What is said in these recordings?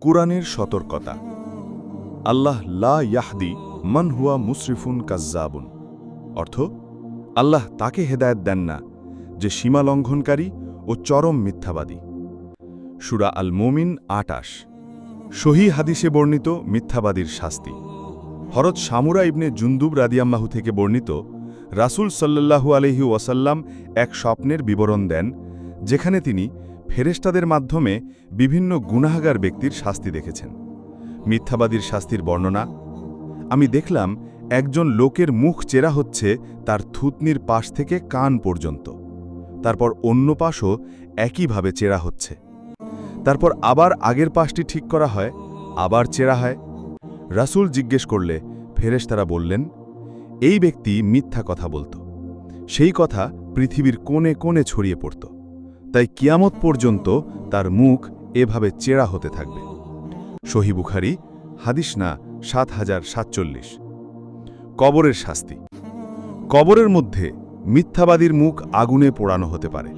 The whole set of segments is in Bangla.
কুরআনের সতর্কতা। আল্লাহ লা ইয়াহদি মান হুয়া মুসরিফুন কাজ্জাবুন, অর্থ আল্লাহ তাকে হেদায়েত দেন না যে সীমালঙ্ঘনকারী ও চরম মিথ্যাবাদী। সূরা আল মুমিন ২৮। সহিহ হাদিসে বর্ণিত মিথ্যাবাদীর শাস্তি। হযরত শামুরা ইবনে জুনদুব রাদিয়াল্লাহু থেকে বর্ণিত, রাসূল সাল্লাল্লাহু আলাইহি ওয়াসাল্লাম এক স্বপ্নের বিবরণ দেন, যেখানে তিনি ফেরেশতাদের মাধ্যমে বিভিন্ন গুনাহগার ব্যক্তির শাস্তি দেখেছেন। মিথ্যাবাদীর শাস্তির বর্ণনা: আমি দেখলাম একজন লোকের মুখ চেরা হচ্ছে তার থুতনির পাশ থেকে কান পর্যন্ত, তারপর অন্য পাশও একইভাবে চেরা হচ্ছে, তারপর আবার আগের পাশটি ঠিক করা হয়, আবার চেরা হয়। রাসূল জিজ্ঞেস করলে ফেরেশতারা বললেন, এই ব্যক্তি মিথ্যা কথা বলত, সেই কথা পৃথিবীর কোণে কোণে ছড়িয়ে পড়ত, তাই কিয়ামত পর্যন্ত তার মুখ এভাবে চেরা হতে থাকবে। সহিহ বুখারী, হাদিস না ৭০৪৭। কবরের শাস্তি। কবরের মধ্যে মিথ্যাবাদীর মুখ আগুনে পোড়ানো হতে পারে।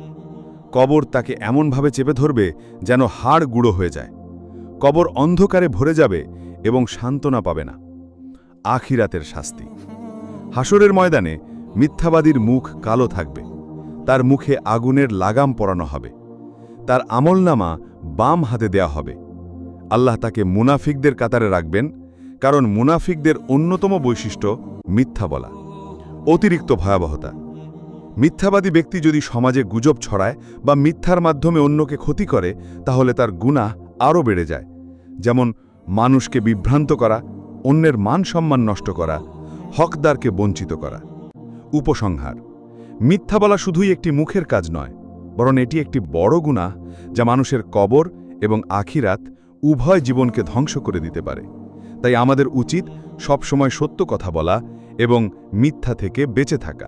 কবর তাকে এমনভাবে চেপে ধরবে যেন হাড় গুঁড়ো হয়ে যায়। কবর অন্ধকারে ভরে যাবে এবং সান্ত্বনা পাবে না। আখিরাতের শাস্তি। হাসরের ময়দানে মিথ্যাবাদীর মুখ কালো থাকবে, তার মুখে আগুনের লাগাম পরানো হবে, তার আমলনামা বাম হাতে দেয়া হবে। আল্লাহ তাকে মুনাফিকদের কাতারে রাখবেন, কারণ মুনাফিকদের অন্যতম বৈশিষ্ট্য মিথ্যা বলা। অতিরিক্ত ভয়াবহতা। মিথ্যাবাদী ব্যক্তি যদি সমাজে গুজব ছড়ায় বা মিথ্যার মাধ্যমে অন্যকে ক্ষতি করে, তাহলে তার গুনাহ আরও বেড়ে যায়, যেমন মানুষকে বিভ্রান্ত করা, অন্যের মান সম্মান নষ্ট করা, হকদারকে বঞ্চিত করা। উপসংহার: মিথ্যা বলা শুধুই একটি মুখের কাজ নয়, বরং এটি একটি বড় গুনাহ যা মানুষের কবর এবং আখিরাত উভয় জীবনকে ধ্বংস করে দিতে পারে। তাই আমাদের উচিত সবসময় সত্য কথা বলা এবং মিথ্যা থেকে বেঁচে থাকা।